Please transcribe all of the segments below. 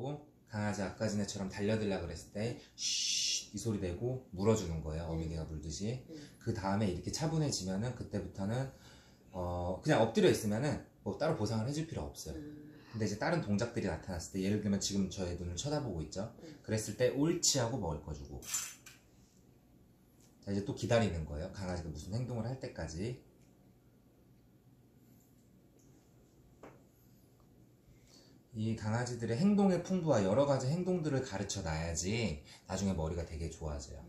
해주고, 강아지 아까 전에처럼 달려들라 그랬을 때 쉬, 이 소리 내고 물어주는 거예요. 어미니가 물듯이. 그 다음에 이렇게 차분해지면은 그때부터는 그냥 엎드려 있으면은 뭐 따로 보상을 해줄 필요 없어요. 근데 이제 다른 동작들이 나타났을 때, 예를 들면 지금 저의 눈을 쳐다보고 있죠. 그랬을 때 옳지 하고 먹을 거 주고, 자 이제 또 기다리는 거예요. 강아지가 무슨 행동을 할 때까지. 이 강아지들의 행동의 풍부와 여러 가지 행동들을 가르쳐 놔야지 나중에 머리가 되게 좋아져요.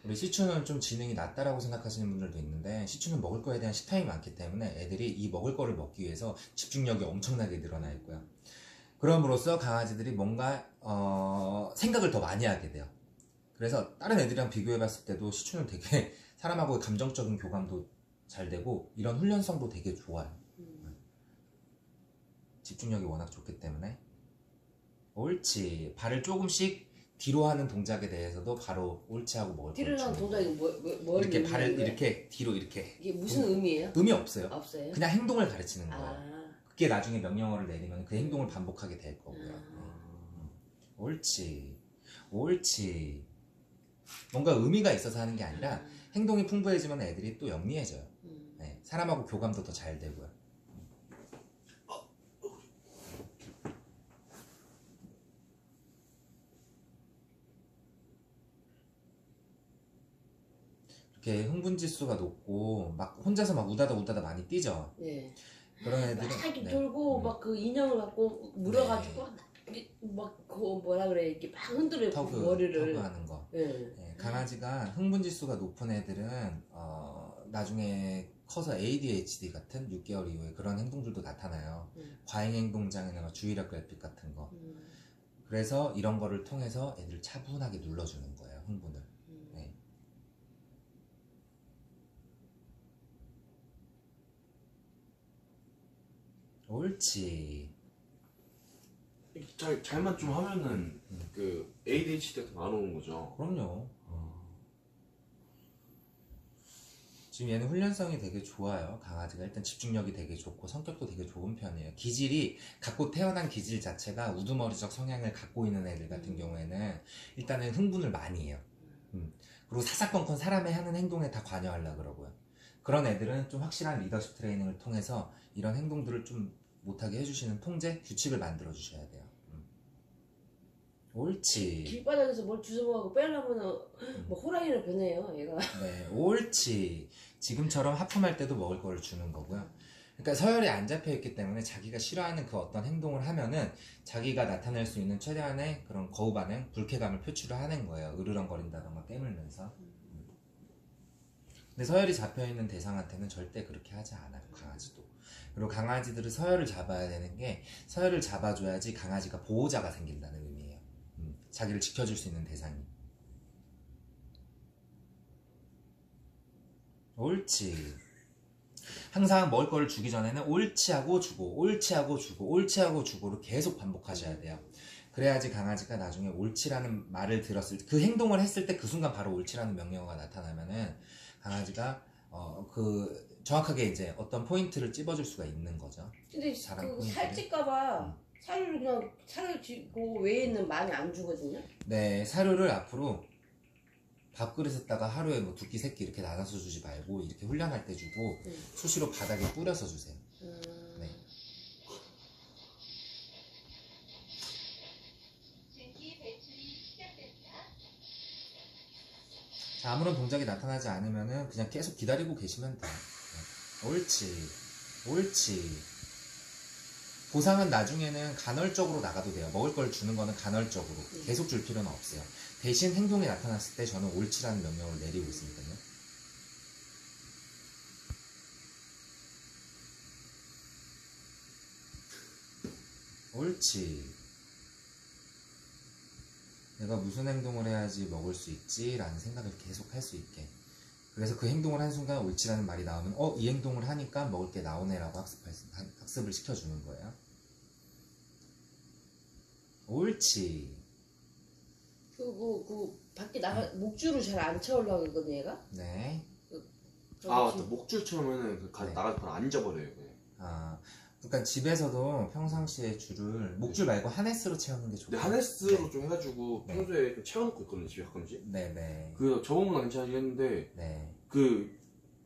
우리 시추는 좀 지능이 낮다라고 생각하시는 분들도 있는데, 시추는 먹을 거에 대한 식탐이 많기 때문에 애들이 이 먹을 거를 먹기 위해서 집중력이 엄청나게 늘어나 있고요. 그럼으로써 강아지들이 뭔가 생각을 더 많이 하게 돼요. 그래서 다른 애들이랑 비교해 봤을 때도 시추는 되게 사람하고의 감정적인 교감도 잘 되고 이런 훈련성도 되게 좋아요. 집중력이 워낙 좋기 때문에. 옳지. 발을 조금씩 뒤로 하는 동작에 대해서도 바로 옳지 하고 먹을 뒤로 하는 동작이 뭘 이렇게 발을 이렇게 뒤로 이렇게. 이게 무슨 의미예요? 의미 없어요. 없어요? 그냥 행동을 가르치는 거예요. 그게 나중에 명령어를 내리면 그 행동을 반복하게 될 거고요. 옳지. 옳지. 뭔가 의미가 있어서 하는 게 아니라 행동이 풍부해지면 애들이 또 영리해져요. 네, 사람하고 교감도 더 잘 되고요. 이렇게 흥분지수가 높고 막 혼자서 막 우다다 많이 뛰죠. 네. 그런 애들은 막 돌고 막 그 인형을 갖고 물어가지고 막 그 뭐라 그래 이렇게 막 흔들어 머리를 터그하는 거. 네, 강아지가 흥분지수가 높은 애들은 나중에 커서 ADHD 같은 6개월 이후에 그런 행동들도 나타나요. 과잉행동장애나 주의력 결핍 같은 거. 그래서 이런 거를 통해서 애들을 차분하게 눌러주는 거예요. 흥분을. 네. 옳지. 잘만 좀 하면은 그 ADHD 같은 거 안 오는 거죠? 그럼요. 지금 얘는 훈련성이 되게 좋아요. 강아지가 일단 집중력이 되게 좋고 성격도 되게 좋은 편이에요. 기질이, 갖고 태어난 기질 자체가 우두머리적 성향을 갖고 있는 애들 같은 경우에는 일단은 흥분을 많이 해요. 그리고 사사건건 사람의 하는 행동에 다 관여하려고 그러고요. 그런 애들은 좀 확실한 리더십 트레이닝을 통해서 이런 행동들을 좀 못하게 해주시는 통제, 규칙을 만들어 주셔야 돼요. 옳지. 길바닥에서 뭘 주워먹고 빼려면 뭐 호랑이로 변해요 얘가. 네, 옳지. 지금처럼 하품할 때도 먹을 거를 주는 거고요. 그러니까 서열이 안 잡혀 있기 때문에 자기가 싫어하는 그 어떤 행동을 하면은 자기가 나타낼 수 있는 최대한의 그런 거부 반응, 불쾌감을 표출을 하는 거예요. 으르렁거린다던가 깨물면서. 근데 서열이 잡혀 있는 대상한테는 절대 그렇게 하지 않아요. 강아지도. 그리고 강아지들은 서열을 잡아야 되는 게, 서열을 잡아줘야지 강아지가 보호자가 생긴다는 의미예요. 자기를 지켜줄 수 있는 대상이. 옳지. 항상 먹을 거를 주기 전에는 옳지 하고 주고, 옳지 하고 주고, 옳지 하고 주고를 계속 반복하셔야 돼요. 그래야지 강아지가 나중에 옳지라는 말을 들었을 때, 그 행동을 했을 때 그 순간 바로 옳지라는 명령어가 나타나면은 강아지가 정확하게 이제 어떤 포인트를 찝어줄 수가 있는 거죠. 근데 그 살찔까봐 사료를 그냥 사료 주고 외에는 많이 안 주거든요. 네, 사료를 앞으로 밥그릇에다가 하루에 뭐 2끼 3끼 이렇게 나눠서 주지 말고 이렇게 훈련할 때 주고 수시로 바닥에 뿌려서 주세요. 네. 자, 아무런 동작이 나타나지 않으면은 그냥 계속 기다리고 계시면 돼요. 네. 옳지. 옳지. 보상은 나중에는 간헐적으로 나가도 돼요. 먹을 걸 주는 거는 간헐적으로. 계속 줄 필요는 없어요. 대신 행동이 나타났을 때 저는 옳지라는 명령을 내리고 있으니까요. 옳지. 내가 무슨 행동을 해야지 먹을 수 있지? 라는 생각을 계속 할 수 있게. 그래서 그 행동을 한 순간 옳지라는 말이 나오면 이 행동을 하니까 먹을 게 나오네 라고 학습을 시켜주는 거예요. 옳지. 그 밖에 목줄을 잘 안 채우려고 그러거든 얘가? 네. 맞다. 목줄 채우면은 나가서 그냥 앉아버려요. 아, 그러니까 집에서도 평상시에 줄을 목줄 말고 하네스로 채우는 게 좋고. 근데 하네스로 좀 해가지고 네. 평소에 좀 채워놓고 있거든요 집에 가끔씩. 네네. 그 저번보다 괜찮긴 했는데 네. 그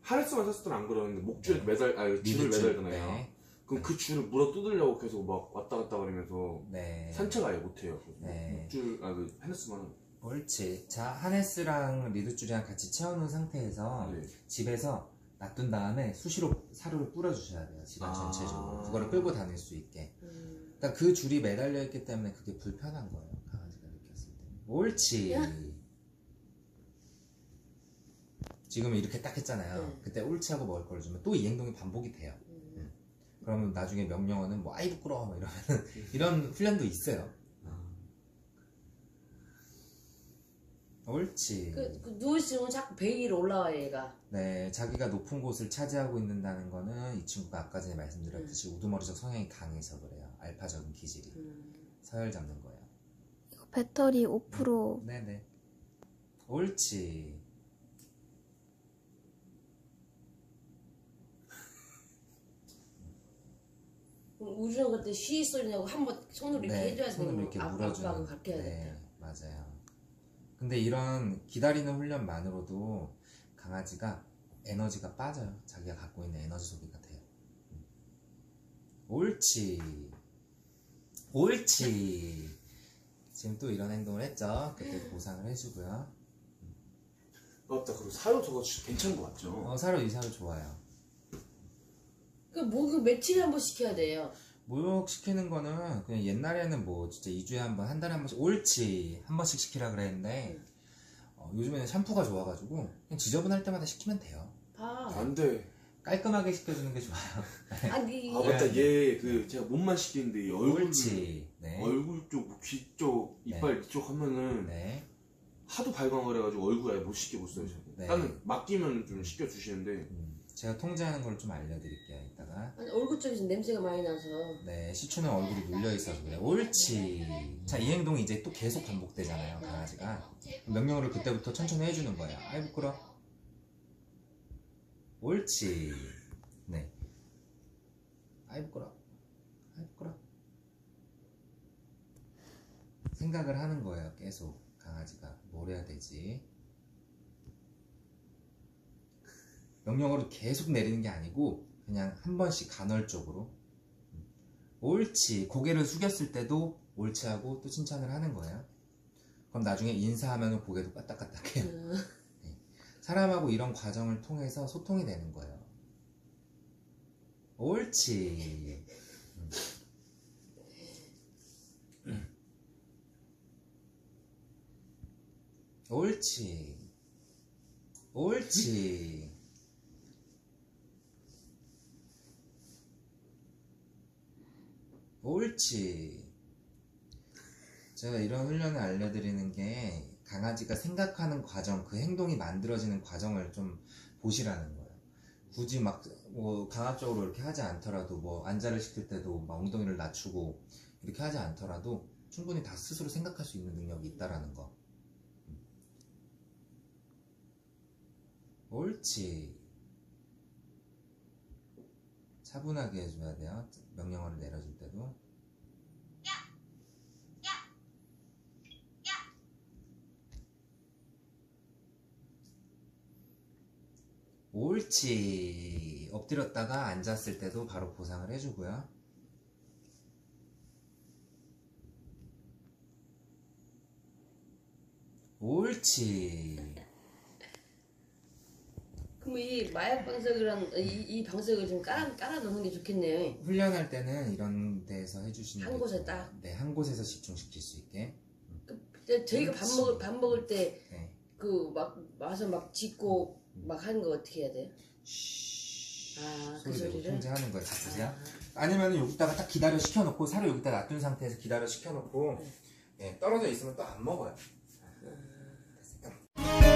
하네스만 샀을 때는 안 그러는데 목줄에 네. 줄을 매달잖아요. 네. 그럼 그 줄을 물어 뜯으려고 계속 막 왔다 갔다 그러면서 네. 산책 아예 못해요. 네. 그 하네스만은. 옳지. 자, 하네스랑 리드줄이랑 같이 채워놓은 상태에서 네. 집에서 놔둔 다음에 수시로 사료를 뿌려주셔야 돼요. 집안 아. 전체적으로. 그거를 끌고 다닐 수 있게. 음. 그러니까 그 줄이 매달려 있기 때문에 그게 불편한 거예요. 강아지가 느꼈을 때. 옳지. 야. 지금 이렇게 딱 했잖아요. 네. 그때 옳지하고 먹을 걸 주면 또 이 행동이 반복이 돼요. 그러면 나중에 명령어는 뭐 아이 부끄러워 뭐 이러면 이런 훈련도 있어요. 옳지. 그 누워있으면 자꾸 배 위로 올라와요 얘가. 네, 자기가 높은 곳을 차지하고 있는다는 거는 이 친구가 아까 전에 말씀드렸듯이 우두머리적 성향이 강해서 그래요. 알파적인 기질이. 서열 잡는 거예요. 이거 배터리 5%. 네네. 옳지. 우주는 그때 쉬 소리 내고 한번 손으로 이렇게 해줘야 되는 손으로 이렇게 물어주는. 아빠가 그렇게 해야 네, 돼. 맞아요. 근데 이런 기다리는 훈련만으로도 강아지가 에너지가 빠져요. 자기가 갖고 있는 에너지 소비가 돼요. 옳지. 옳지. 지금 또 이런 행동을 했죠. 그때 보상을 해주고요. 맞다. 그리고 사료 저거 괜찮은 거 맞죠? 사료 이사료 좋아요. 그 며칠에 한 번씩 해야 돼요. 목욕시키는 거는 그냥 옛날에는 뭐 진짜 2주에 한 번, 한 달에 한 번씩 옳지 한 번씩 시키라 그랬는데 요즘에는 샴푸가 좋아가지고 그냥 지저분할 때마다 시키면 돼요. 안 돼. 깔끔하게 시켜주는 게 좋아요. 아니 아 맞다. 얘 그 제가 몸만 시키는데 이 얼굴 옳지. 네. 얼굴 쪽, 귀 쪽, 이빨 이쪽 하면은 네. 하도 발광을 해가지고 얼굴 아예 못 시켜봤어요. 네. 나는 맡기면 좀 시켜주시는데 제가 통제하는 걸 좀 알려드릴게요. 이따가. 아니, 얼굴 쪽에서 냄새가 많이 나서. 네, 시추는 얼굴이 눌려있어서 그래요. 옳지. 자, 이 행동이 이제 또 계속 반복되잖아요, 강아지가. 명령어를 그때부터 천천히 해주는 거예요. 아이, 부끄러. 옳지. 네. 아이, 부끄러. 아이, 부끄러. 생각을 하는 거예요, 계속. 강아지가. 뭘 해야 되지? 명령어를 계속 내리는 게 아니고 그냥 한 번씩 간헐적으로 옳지. 고개를 숙였을 때도 옳지 하고 또 칭찬을 하는 거예요. 그럼 나중에 인사하면 고개도 까딱까딱해요. 네. 사람하고 이런 과정을 통해서 소통이 되는 거예요. 옳지. 옳지. 옳지. 옳지. 제가 이런 훈련을 알려드리는 게 강아지가 생각하는 과정, 그 행동이 만들어지는 과정을 좀 보시라는 거예요. 굳이 막 뭐 강압적으로 이렇게 하지 않더라도 뭐 안자를 시킬 때도 막 엉덩이를 낮추고 이렇게 하지 않더라도 충분히 다 스스로 생각할 수 있는 능력이 있다라는 거. 옳지. 차분하게 해줘야 돼요. 명령어를 내려줄 때도. 옳지. 엎드렸다가 앉았을 때도 바로 보상을 해주고요. 옳지. 그럼 이 마약 방석이랑 이 방석을 좀 깔아 놓는 게 좋겠네요. 훈련할 때는 이런 데서 해주시는 한 게 곳에 좋아요. 딱. 네, 한 곳에서 집중시킬 수 있게. 저희가 밥 먹을 때 네. 그 막 와서 막 짖고 막 하는 거 어떻게 해야 돼요? 그 소리 내고 소리를 통제하는 거예요. 보세요. 아니면 여기다가 딱 기다려 시켜놓고 사료 여기다 놔둔 상태에서 기다려 시켜놓고 떨어져 있으면 또 안 먹어요. 됐어요.